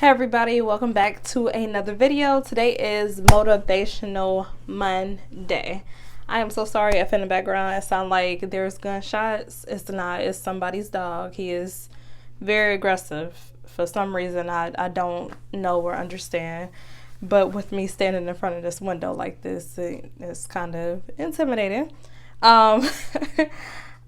Hey everybody, welcome back to another video. Today is Motivational Monday. I am so sorry if in the background it sounds like there's gunshots. It's not, it's somebody's dog. He is very aggressive for some reason. I don't know or understand. But with me standing in front of this window like this, it's kind of intimidating. I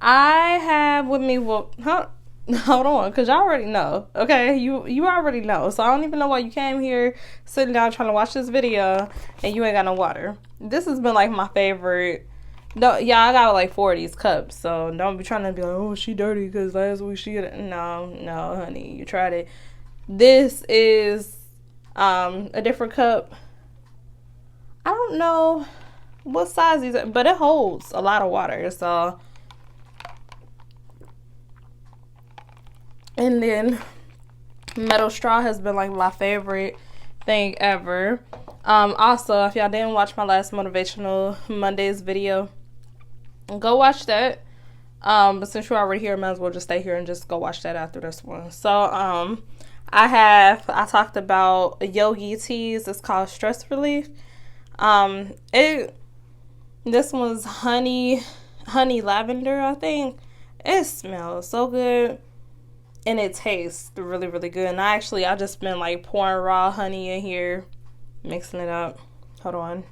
have with me, hold on, because y'all already know, okay? You already know. So I don't even know why you came here sitting down trying to watch this video and you ain't got no water. This has been like my favorite. No, yeah, I got like 4 of these cups, so don't be trying to be like, oh, she dirty because last week she got it. No, honey, you tried it. This is a different cup. I don't know what size these are, but it holds a lot of water, so. And then metal straw has been like my favorite thing ever. Also, if y'all didn't watch my last Motivational Mondays video, go watch that. But since you're already here, I might as well just stay here and just go watch that after this one. So I talked about yogi teas. It's called stress relief. This one's honey lavender, I think. It smells so good. And it tastes really, really good. And I just been like pouring raw honey in here, mixing it up. Hold on.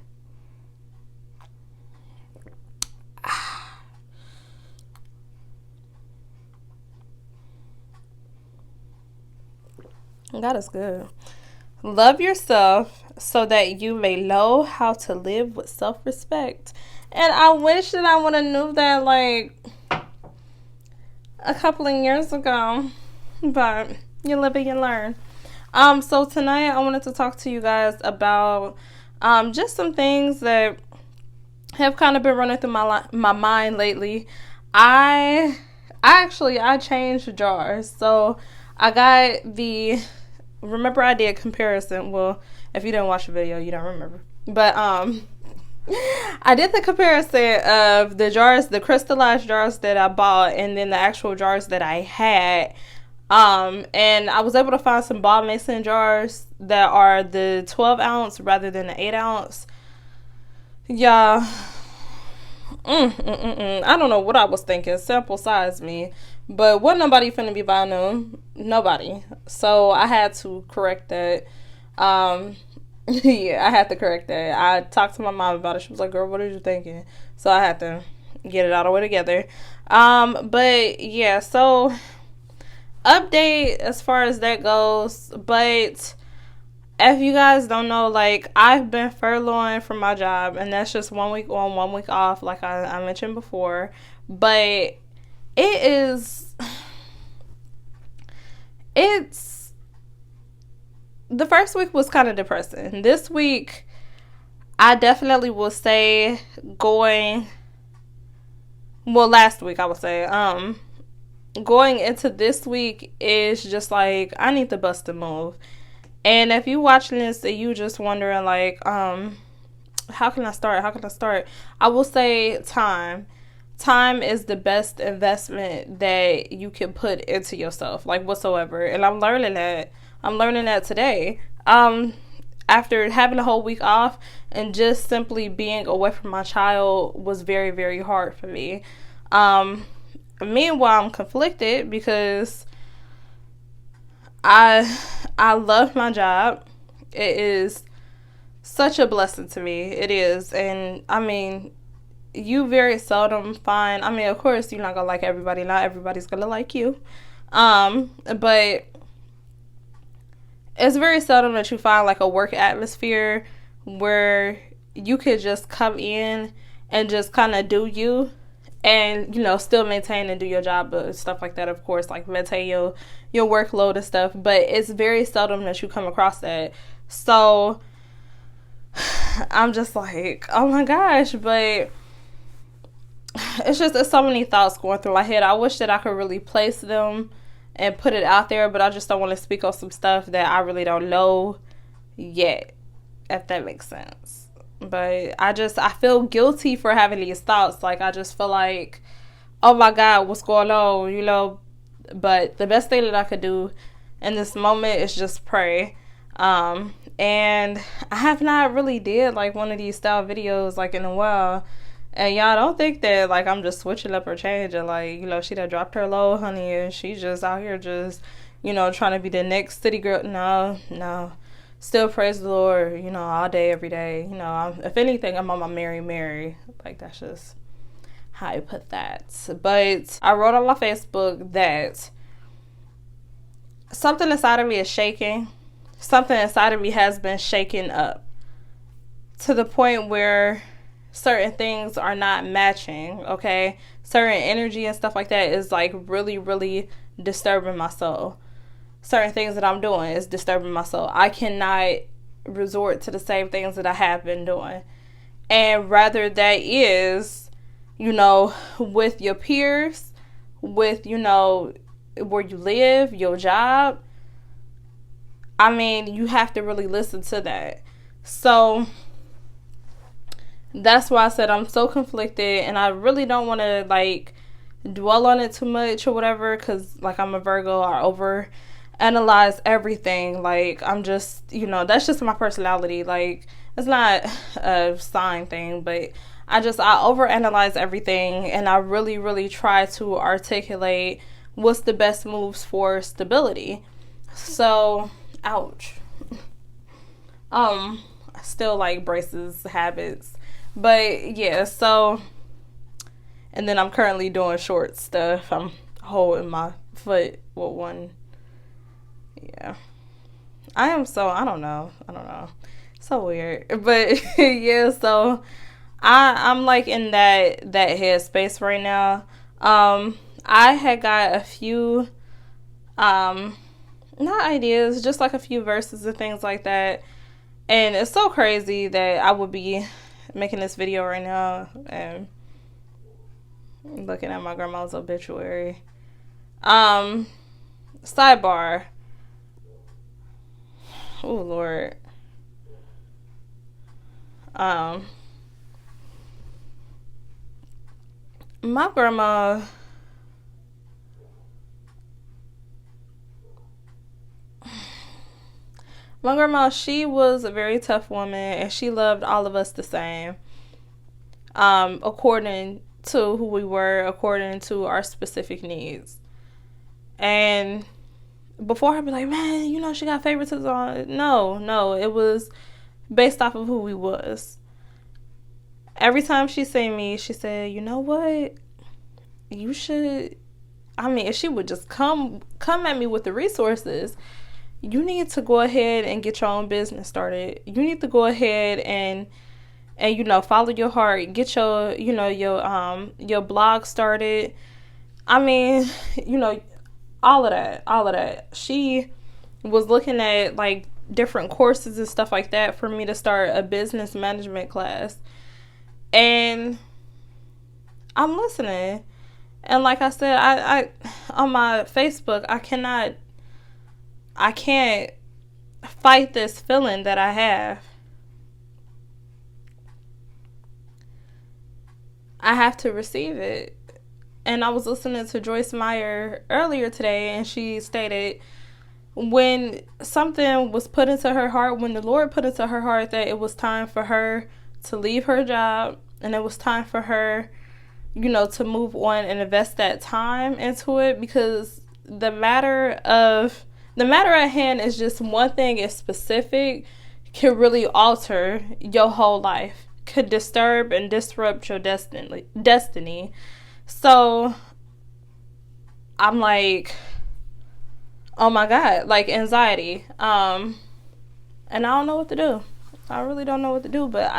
That is good. Love yourself so that you may know how to live with self-respect. And I wish that I would have knew that like a couple of years ago, but you live and you learn. So tonight I wanted to talk to you guys about just some things that have kind of been running through my mind lately. I changed jars. So I got remember I did comparison. Well, if you didn't watch the video, you don't remember. But I did the comparison of the jars, the crystallized jars that I bought, and then the actual jars that I had. And I was able to find some ball mason jars that are the 12 ounce rather than the 8 ounce. Yeah. I don't know what I was thinking. Sample size me. But wasn't nobody finna be buying them. Nobody. So I had to correct that. Yeah, I had to correct that. I talked to my mom about it. She was like, girl, what are you thinking? So I had to get it all the way together. But yeah, so update as far as that goes. But if you guys don't know, like, I've been furloughing from my job, and that's just 1 week on, 1 week off, like I mentioned before. But the first week was kind of depressing. This week, I definitely will say last week I would say, going into this week is just like, I need to bust a move. And if you watching this and you just wondering like, how can I start? I will say time is the best investment that you can put into yourself, like whatsoever. And I'm learning that today. After having a whole week off and just simply being away from my child was very, very hard for me. Meanwhile, I'm conflicted because I love my job. It is such a blessing to me. It is. And I mean, you very seldom find, I mean, of course, you're not going to like everybody. Not everybody's going to like you. But it's very seldom that you find like a work atmosphere where you could just come in and just kind of do you and, you know, still maintain and do your job, but stuff like that, of course, like maintain your workload and stuff. But it's very seldom that you come across that. So I'm just like, oh my gosh, but there's so many thoughts going through my head. I wish that I could really place them and put it out there, but I just don't want to speak on some stuff that I really don't know yet, if that makes sense. But I feel guilty for having these thoughts. Like, I just feel like, oh my God, what's going on, you know? But the best thing that I could do in this moment is just pray. And I have not really did like one of these style videos like in a while. And y'all don't think that like I'm just switching up or changing. Like, she done dropped her low, honey, and she's just out here just, trying to be the next city girl. No. Still praise the Lord, all day, every day. If anything, I'm on my Mary. Like, that's just how I put that. But I wrote on my Facebook that something inside of me is shaking. Something inside of me has been shaken up to the point where certain things are not matching, okay? Certain energy and stuff like that is like really, really disturbing my soul. Certain things that I'm doing is disturbing my soul. I cannot resort to the same things that I have been doing. And rather that is, with your peers, with, where you live, your job, you have to really listen to that. So that's why I said I'm so conflicted, and I really don't want to like dwell on it too much or whatever, because like I'm a Virgo, I over analyze everything. Like I'm just, that's just my personality. Like it's not a sign thing, but I over analyze everything, and I really, really try to articulate what's the best moves for stability. So ouch. Still like braces, habits, but yeah. So, and then I'm currently doing short stuff. I'm holding my foot with one. Yeah, I don't know. So weird, but yeah. So I'm like in that headspace right now. I had got a few, not ideas, just like a few verses and things like that. And it's so crazy that I would be making this video right now and looking at my grandma's obituary. Sidebar. Oh, Lord. My grandma, she was a very tough woman, and she loved all of us the same, according to who we were, according to our specific needs. And before I'd be like, man, she got favoritism. No, it was based off of who we was. Every time she seen me, she said, you know what? You should, if she would just come at me with the resources, you need to go ahead and get your own business started. You need to go ahead and follow your heart. Get your, your blog started. All of that. She was looking at like different courses and stuff like that for me to start a business management class. And I'm listening. And like I said, I on my Facebook, I can't fight this feeling that I have. I have to receive it. And I was listening to Joyce Meyer earlier today, and she stated when something was put into her heart, when the Lord put into her heart that it was time for her to leave her job, and it was time for her, to move on and invest that time into it, because the matter at hand is just one thing is specific, can really alter your whole life, could disturb and disrupt your destiny. So I'm like, oh my God, like anxiety. And I don't know what to do. I really don't know what to do, but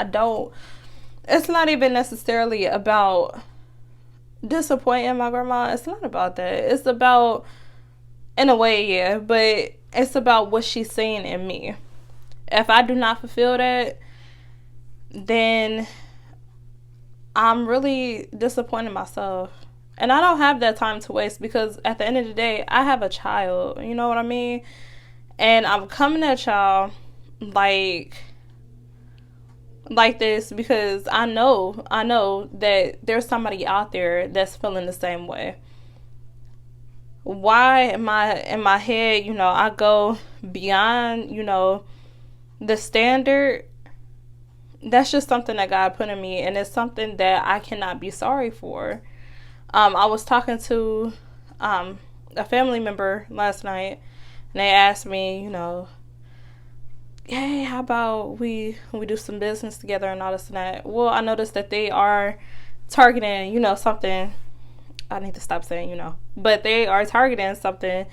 it's not even necessarily about disappointing my grandma. It's not about that. It's about, in a way, yeah, but it's about what she's seeing in me. If I do not fulfill that, then I'm really disappointing myself. And I don't have that time to waste, because at the end of the day, I have a child. You know what I mean? And I'm coming at y'all like this because I know that there's somebody out there that's feeling the same way. why am I in my head, I go beyond, the standard. That's just something that God put in me, and it's something that I cannot be sorry for. I was talking to a family member last night, and they asked me, hey, how about we do some business together and all this and that. Well, I noticed that they are targeting, something. I need to stop saying, but they are targeting something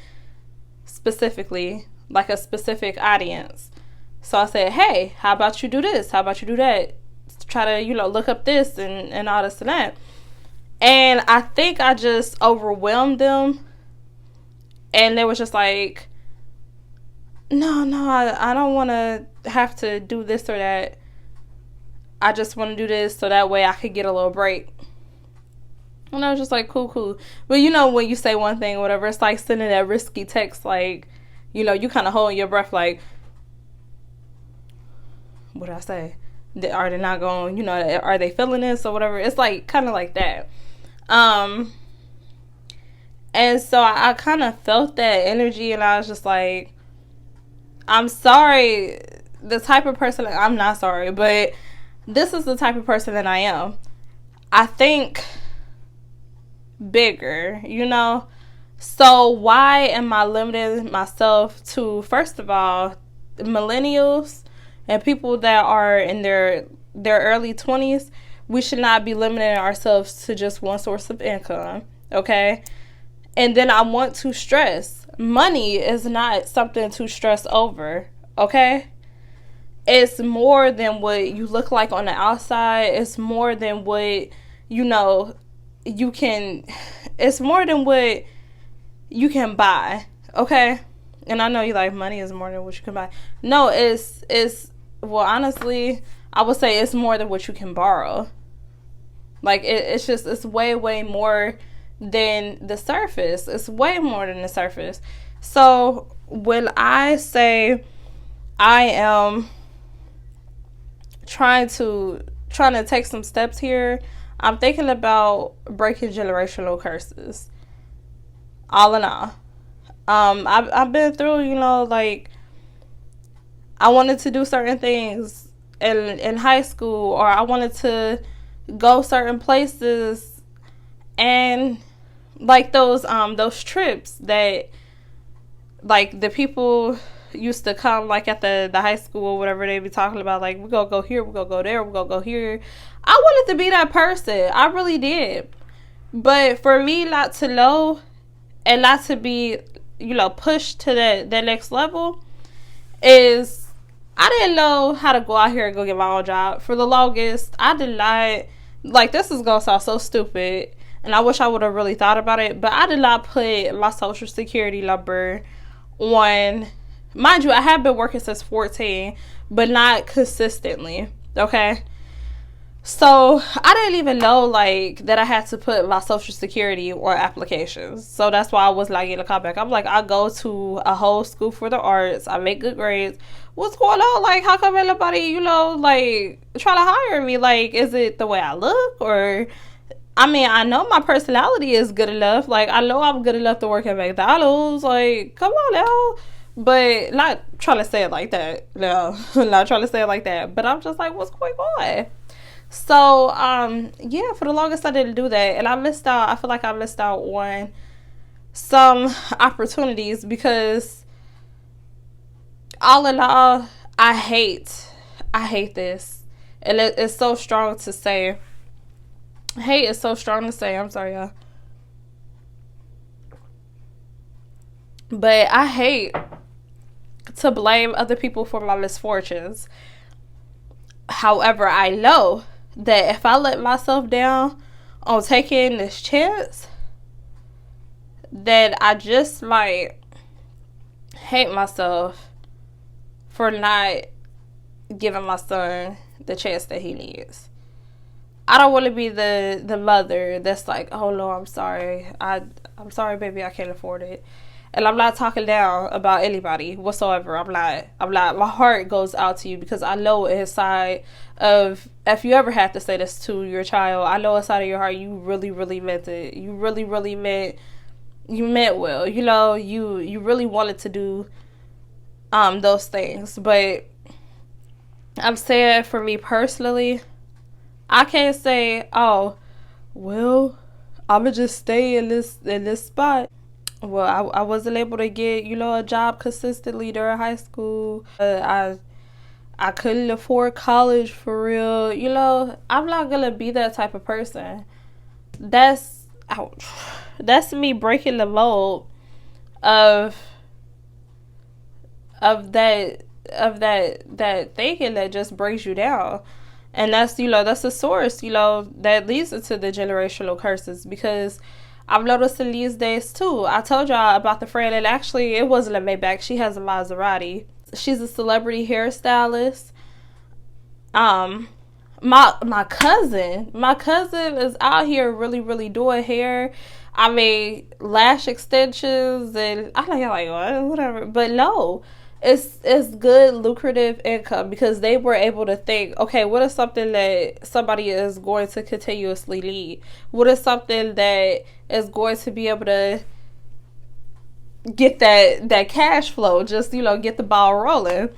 specifically, like a specific audience. So I said, hey, how about you do this? How about you do that? Try to, look up this and all this and that. And I think I just overwhelmed them. And they was just like, no, I don't want to have to do this or that. I just want to do this so that way I could get a little break. And I was just like, cool. But when you say one thing or whatever, it's like sending that risky text, like, you kind of holding your breath like, what did I say? Are they not going, are they feeling this or whatever? It's like kind of like that. And so I kind of felt that energy, and I was just like, I'm sorry. The type of person, I'm not sorry, but this is the type of person that I am. I think bigger, So why am I limiting myself to, first of all, millennials and people that are in their early 20s? We should not be limiting ourselves to just one source of income, okay? And then I want to stress, money is not something to stress over, okay? It's more than what you look like on the outside. It's more than what, you can, it's more than what you can buy, okay? And I know you like, money is more than what you can buy. No, it's well, honestly, I would say it's more than what you can borrow. Like, it's way more than the surface. It's way more than the surface. So when I say I am trying to take some steps here, I'm thinking about breaking generational curses. All in all, I've been through, like, I wanted to do certain things in high school, or I wanted to go certain places, and like those trips that, like, the people used to come, like, at the high school or whatever, they be talking about, like, we're gonna go here, we're gonna go there, we're gonna go here. I wanted to be that person. I really did. But for me not to know and not to be, pushed to that next level, is I didn't know how to go out here and go get my own job. For the longest, I did not, like, this is gonna sound so stupid, and I wish I would have really thought about it, but I did not put my social security number on, mind you, I have been working since 14, but not consistently, okay? So I didn't even know, like, that I had to put my social security on applications. So that's why I was not getting a call back. I'm like, I go to a whole school for the arts, I make good grades. What's going on? Like, how come anybody, like, try to hire me? Like, is it the way I look? Or, I mean, I know my personality is good enough. Like, I know I'm good enough to work at McDonald's. Like, come on now. But not trying to say it like that. No, not trying to say it like that. But I'm just like, what's going on? So, yeah, for the longest I didn't do that. And I feel like I missed out on some opportunities, because all in all, I hate this. And it's so strong to say. Hate is so strong to say. I'm sorry, y'all. But I hate to blame other people for my misfortunes. However, I know that if I let myself down on taking this chance, that I just might hate myself for not giving my son the chance that he needs. I don't want to be the mother that's like, oh no, I'm sorry. I'm sorry, baby, I can't afford it. And I'm not talking down about anybody whatsoever. I'm not. My heart goes out to you, because I know inside of, if you ever had to say this to your child, I know inside of your heart you really, really meant it. You really, really meant you meant well. You know, you really wanted to do those things. But I'm saying, for me personally, I can't say, oh, well, I'ma just stay in this spot. Well, I wasn't able to get, you know, a job consistently during high school. I couldn't afford college for real. You know, I'm not gonna be that type of person. That's ouch. That's me breaking the mold of that thinking that just breaks you down. And that's, you know, that's the source, you know, that leads into the generational curses. Because I've noticed in these days too. I told y'all about the friend, and actually it wasn't a Maybach. She has a Maserati. She's a celebrity hairstylist. My cousin is out here really doing hair. I mean, lash extensions, and I'm like whatever. But no, it's good, lucrative income, because they were able to think, okay, what is something that somebody is going to continuously need? What is something that is going to be able to get that cash flow, just, you know, get the ball rolling?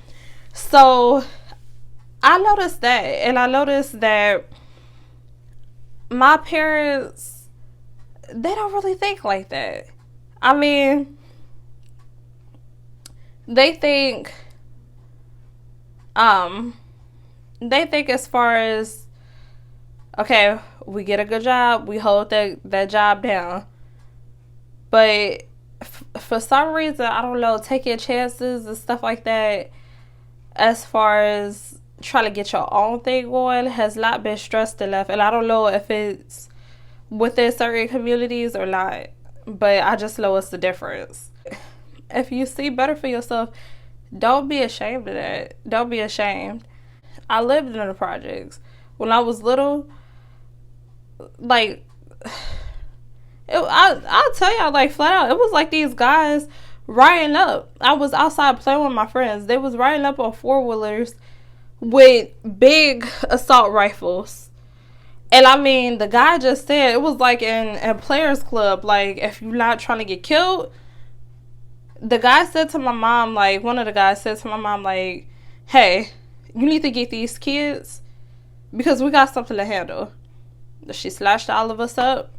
So I noticed that, and I noticed that my parents, they don't really think like that. I mean, they think as far as, okay, we get a good job, we hold that job down. But for some reason, I don't know, taking chances and stuff like that, as far as trying to get your own thing going, has not been stressed enough. And I don't know if it's within certain communities or not, but I just know it's the difference. If you see better for yourself, don't be ashamed of that. Don't be ashamed. I lived in the projects when I was little. Like, I'll tell y'all, like, flat out, it was like these guys riding up. I was outside playing with my friends. They was riding up on 4-wheelers with big assault rifles. And I mean, the guy just said, it was like in Players Club, like, if you're not trying to get killed, the guy said to my mom, like, one of the guys said to my mom, like, hey, you need to get these kids because we got something to handle. She slashed all of us up,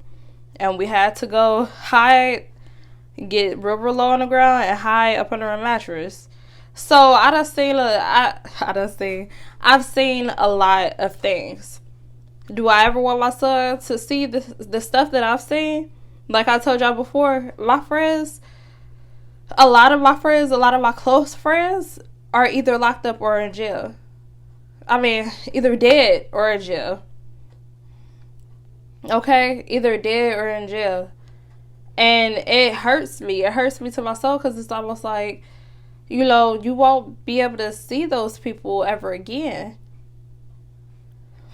and we had to go hide, get real low on the ground and hide up under a mattress. So I've seen a lot of things. Do I ever want my son to see the stuff that I've seen? Like I told y'all before, my friends, a lot of my close friends are either locked up or in jail. I mean, either dead or in jail. Okay? Either dead or in jail. And it hurts me. It hurts me to my soul, because it's almost like, you know, you won't be able to see those people ever again.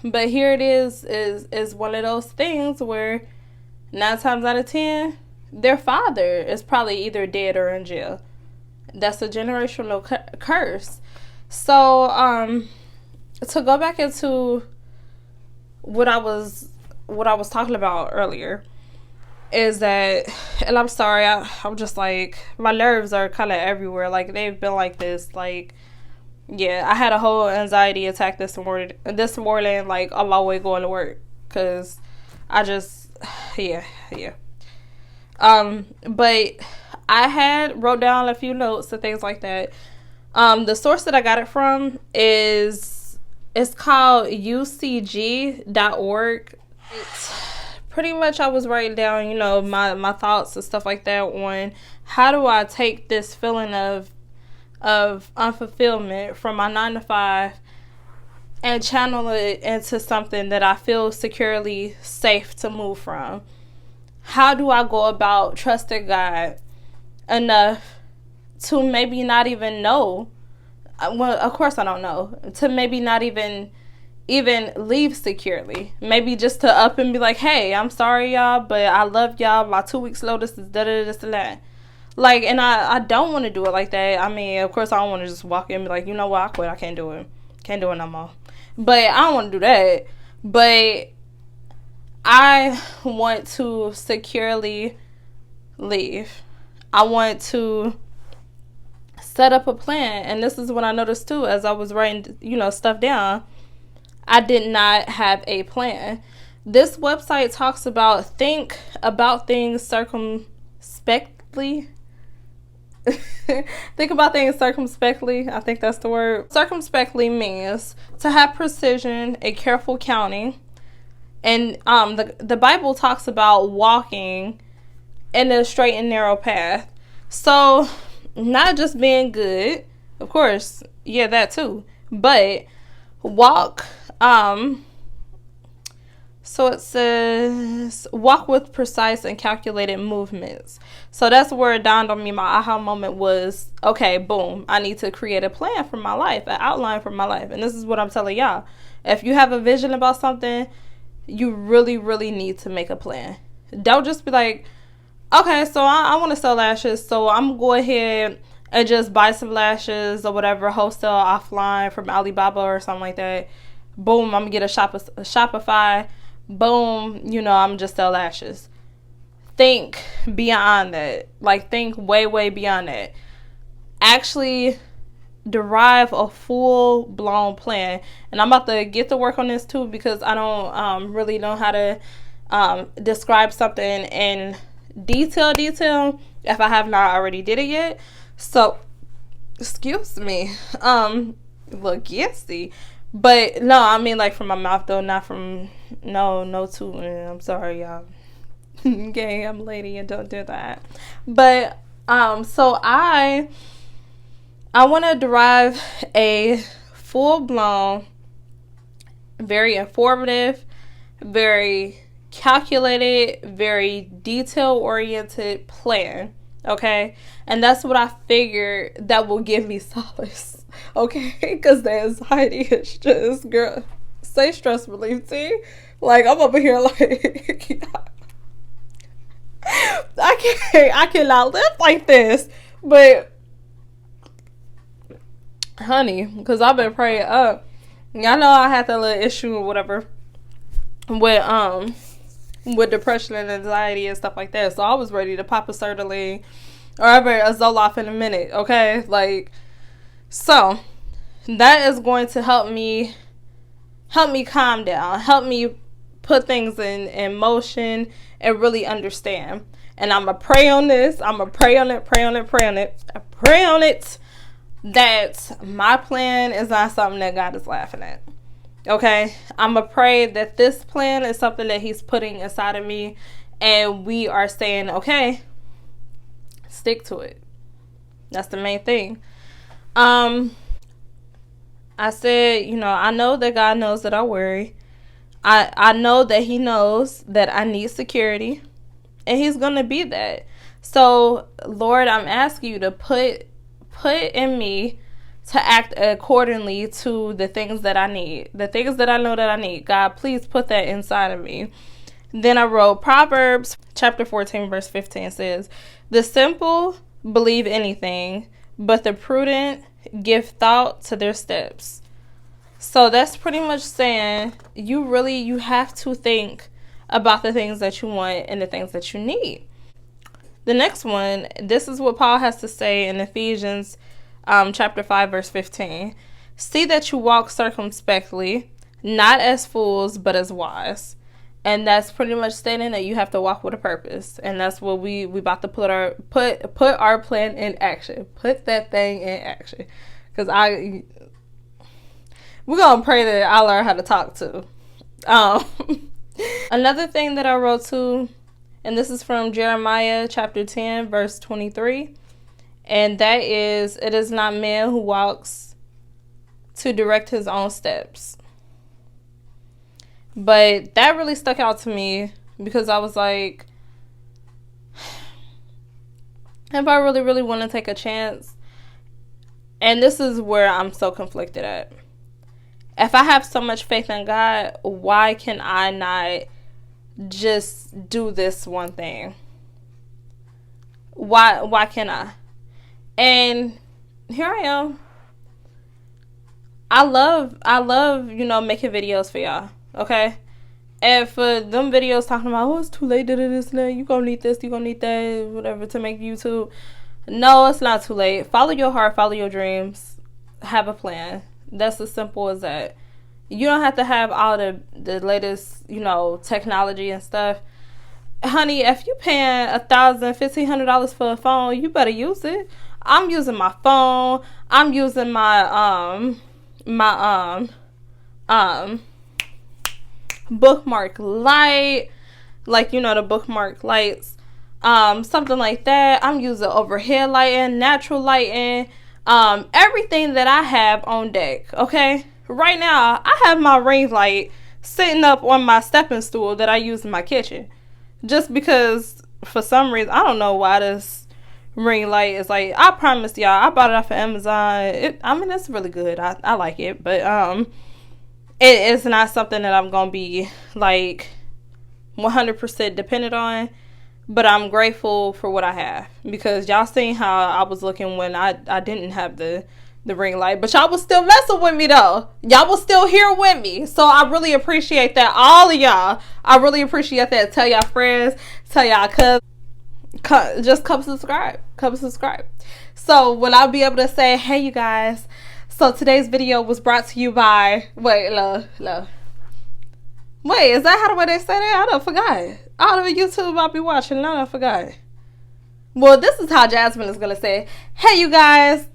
But here it is one of those things where 9 times out of 10, their father is probably either dead or in jail. That's a generational curse. So, to go back into what I was talking about earlier, is that, and I'm sorry, I'm just like, my nerves are kind of everywhere. Like, they've been like this. Like, yeah, I had a whole anxiety attack this morning, like, on my way going to work, because I just, yeah. But I had wrote down a few notes and things like that. The source that I got it from it's called ucg.org. Pretty much I was writing down, you know, my thoughts and stuff like that on how do I take this feeling of unfulfillment from my 9 to 5 and channel it into something that I feel securely safe to move from. How do I go about trusting God enough to maybe not even know? Well, of course I don't know. To maybe not even leave securely. Maybe just to up and be like, hey, I'm sorry, y'all, but I love y'all. My 2 weeks notice is this and that. Like, and I don't want to do it like that. I mean, of course I don't want to just walk in and be like, you know what, I quit. I can't do it. Can't do it no more. But I don't want to do that. But I want to securely leave. I want to set up a plan. And this is what I noticed too as I was writing, stuff down. I did not have a plan. This website talks about think about things circumspectly. Think about things circumspectly. I think that's the word. Circumspectly means to have precision, a careful counting. And the Bible talks about walking in a straight and narrow path. So not just being good, of course, yeah, that too, but walk. So it says walk with precise and calculated movements. So that's where it dawned on me. My aha moment was, okay, boom, I need to create a plan for my life, an outline for my life. And this is what I'm telling y'all. If you have a vision about something, you really, really need to make a plan. Don't just be like, okay, so I want to sell lashes, so I'm going to go ahead and just buy some lashes or whatever, wholesale, offline from Alibaba or something like that. Boom, I'm going to get a Shopify. Boom, I'm just sell lashes. Think beyond that. Like, think way, way beyond that. Actually derive a full-blown plan. And I'm about to get to work on this too, because I don't really know how to describe something in detail if I have not already did it yet. So excuse me, look gassy, but no, I mean like from my mouth though, not from no tooting. I'm sorry, y'all. Okay, I'm a lady and don't do that. But so I want to derive a full-blown, very informative, very calculated, very detail-oriented plan, okay? And that's what I figured that will give me solace, okay? Because the anxiety is just, girl, say stress relief, see? Like, I'm over here like, I cannot live like this. But, honey, because I've been praying up. Y'all know I had that little issue or whatever with depression and anxiety and stuff like that. So I was ready to pop a sertraline or a Zoloft in a minute, okay? Like, so that is going to help me calm down, help me put things in motion and really understand. And I'm going to pray on this. I'm going to pray on it. I pray on it that my plan is not something that God is laughing at. Okay, I'm going to pray that this plan is something that he's putting inside of me, and we are saying, okay, stick to it. That's the main thing. I said, I know that God knows that I worry. I know that he knows that I need security, and he's going to be that. So, Lord, I'm asking you to put in me to act accordingly to the things that I need, the things that I know that I need. God, please put that inside of me. Then I wrote Proverbs chapter 14, verse 15 says, the simple believe anything, but the prudent give thought to their steps. So that's pretty much saying you have to think about the things that you want and the things that you need. The next one, this is what Paul has to say in Ephesians chapter 5, verse 15. See that you walk circumspectly, not as fools, but as wise. And that's pretty much stating that you have to walk with a purpose. And that's what we about to put our plan in action. Put that thing in action. Because we're going to pray that I learn how to talk too. Another thing that I wrote too, and this is from Jeremiah chapter 10, verse 23. And that is, it is not man who walks to direct his own steps. But that really stuck out to me because I was like, if I really, really want to take a chance, and this is where I'm so conflicted at. If I have so much faith in God, why can I not just do this one thing? Why can't I? And here I am. I love, making videos for y'all. Okay. And for them videos talking about, oh, it's too late to do this and that, you gonna need this, you gonna need that, whatever, to make YouTube. No, it's not too late. Follow your heart, follow your dreams, have a plan. That's as simple as that. You don't have to have all the latest, technology and stuff. Honey, if you paying $1,000, $1,500 for a phone, you better use it. I'm using my phone. I'm using my bookmark light, like the bookmark lights, something like that. I'm using overhead lighting, natural lighting, everything that I have on deck. Okay, right now I have my ring light sitting up on my stepping stool that I use in my kitchen, just because for some reason, I don't know why this ring light is like, I promise y'all, I bought it off of Amazon. It's really good. I like it, but it is not something that I'm gonna be like 100% dependent on. But I'm grateful for what I have, because y'all seen how I was looking when I didn't have the ring light, but y'all was still messing with me though. Y'all was still here with me, so I really appreciate that. All of y'all, I really appreciate that. Tell y'all friends, tell y'all cousins, just come subscribe. So will I be able to say, hey you guys, so today's video was brought to you by, wait, is that how the way they say that? I don't forgot. All of YouTube I'll be watching, I forgot. Well, this is how Jasmine is gonna say, hey you guys.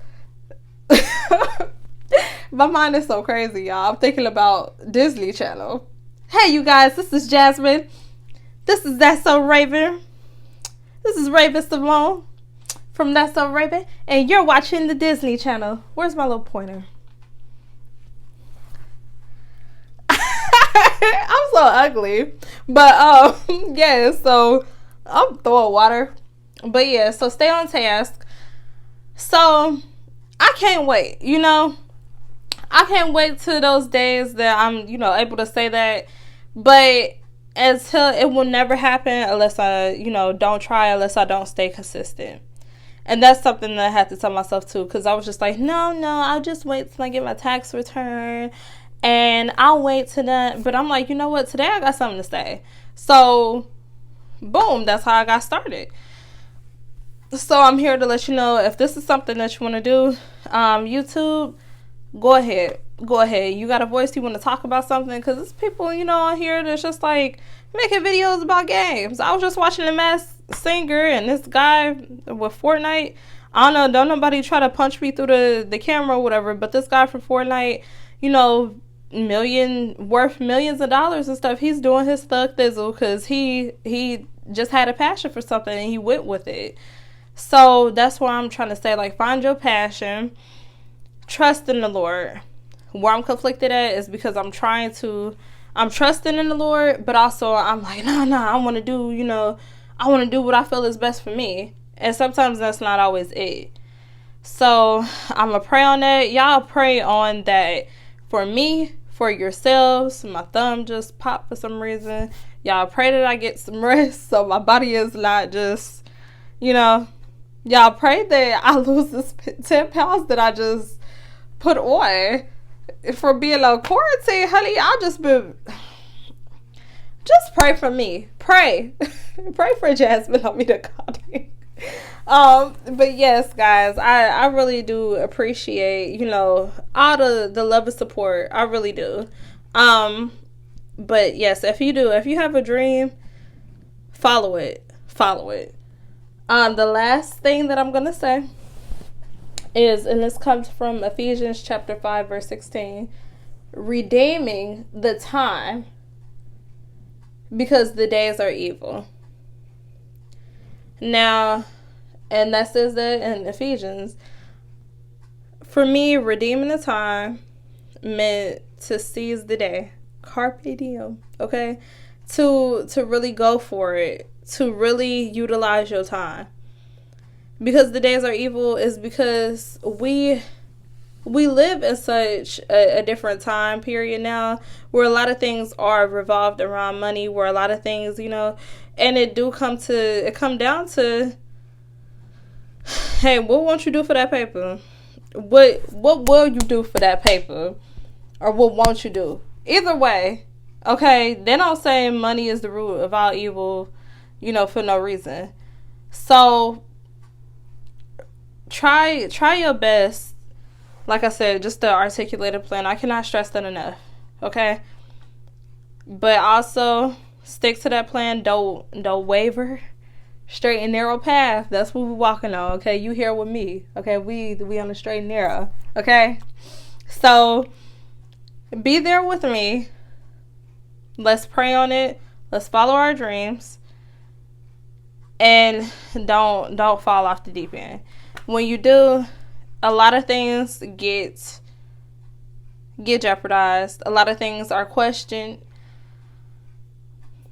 My mind is so crazy, y'all. I'm thinking about Disney Channel. Hey you guys, this is Jasmine. This is That's So Raven. This is Raven Simone from That's So Raven, and you're watching the Disney Channel. Where's my little pointer? I'm so ugly. But yeah, so I'm throwing water. But yeah, so stay on task. So I can't wait, I can't wait till those days that I'm, able to say that. But until, it will never happen unless I, don't try, unless I don't stay consistent. And that's something that I had to tell myself too, because I was just like, no, I'll just wait till I get my tax return, and I'll wait till that. But I'm like, you know what? Today I got something to say. So, boom, that's how I got started. So I'm here to let you know, if this is something that you want to do, YouTube, go ahead. You got a voice, you want to talk about something, because there's people, on here that's just like making videos about games. I was just watching The Masked Singer, and this guy with Fortnite, I don't know, don't nobody try to punch me through the camera or whatever, but this guy from Fortnite, worth millions of dollars and stuff, he's doing his thug thizzle because he just had a passion for something and he went with it. So that's why I'm trying to say, like, find your passion, trust in the Lord. Where I'm conflicted at is because I'm trusting in the Lord, but also I'm like, no, I want to do, I want to do what I feel is best for me. And sometimes that's not always it. So I'm going to pray on that. Y'all pray on that for me, for yourselves. My thumb just popped for some reason. Y'all pray that I get some rest so my body is not just, y'all pray that I lose this 10 pounds that I just put on for being on quarantine, honey. I'll just pray for me. Pray for Jasmine on me to call me. But yes, guys, I really do appreciate, all the love and support. I really do. But yes, if you have a dream, follow it. The last thing that I'm going to say is, and this comes from Ephesians chapter 5, verse 16, redeeming the time because the days are evil. Now, and that says that in Ephesians. For me, redeeming the time meant to seize the day. Carpe Diem, okay? To really go for it. To really utilize your time. Because the days are evil is because we live in such a different time period now, where a lot of things are revolved around money, where a lot of things, and it come down to, hey, what won't you do for that paper? What will you do for that paper? Or what won't you do? Either way, Okay, they don't say money is the root of all evil, for no reason. So try your best. Like I said, just to articulate a plan. I cannot stress that enough. Okay? But also stick to that plan. Don't waver. Straight and narrow path. That's what we're walking on. Okay? You here with me. Okay? We on the straight and narrow. Okay? So be there with me. Let's pray on it. Let's follow our dreams. And don't fall off the deep end. When you do, a lot of things get jeopardized. A lot of things are questioned.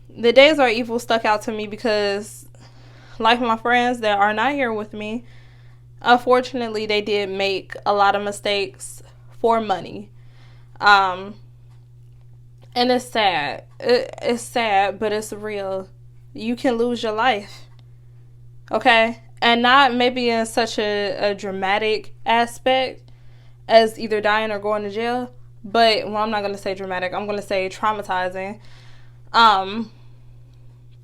The days are evil stuck out to me because, like my friends that are not here with me, unfortunately, they did make a lot of mistakes for money. And it's sad. It's sad, but it's real. You can lose your life. Okay? And not maybe in such a dramatic aspect as either dying or going to jail. But, well, I'm not going to say dramatic. I'm going to say traumatizing.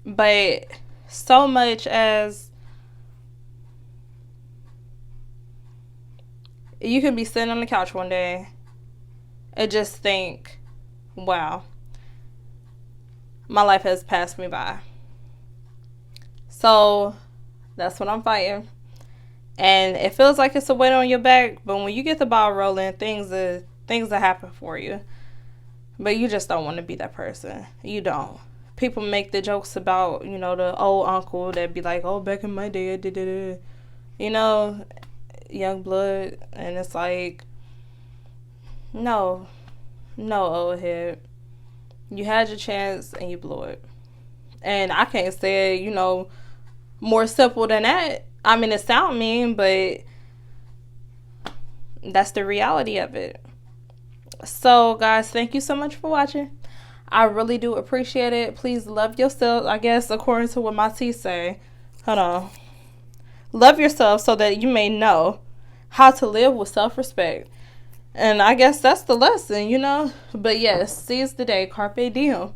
But so much as you can be sitting on the couch one day and just think, wow, my life has passed me by. So that's what I'm fighting. And it feels like it's a weight on your back, but when you get the ball rolling, things that happen for you. But you just don't want to be that person. You don't. People make the jokes about, the old uncle that be like, oh, back in my day, young blood. And it's like, no, old head. You had your chance and you blew it. And I can't say, more simple than that. I mean, it sounds mean, but that's the reality of it. So, guys, thank you so much for watching. I really do appreciate it. Please love yourself, I guess, according to what my teeth say. Hold on. Love yourself so that you may know how to live with self-respect. And I guess that's the lesson, But yes, seize the day. Carpe Diem.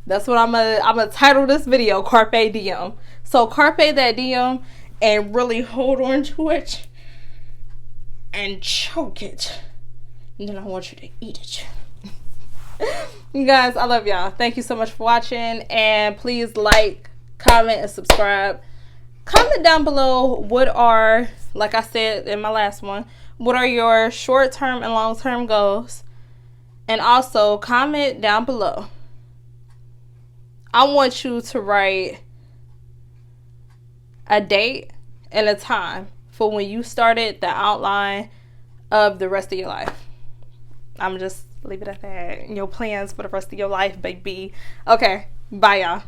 That's what I'm gonna title this video, Carpe Diem. So carpe that diem and really hold on to it and choke it. And then I want you to eat it. You guys, I love y'all. Thank you so much for watching. And please like, comment, and subscribe. Comment down below what are, like I said in my last one, what are your short-term and long-term goals? And also comment down below. I want you to write a date and a time for when you started the outline of the rest of your life. I'm just leave it at that. Your plans for the rest of your life, baby. Okay, bye y'all.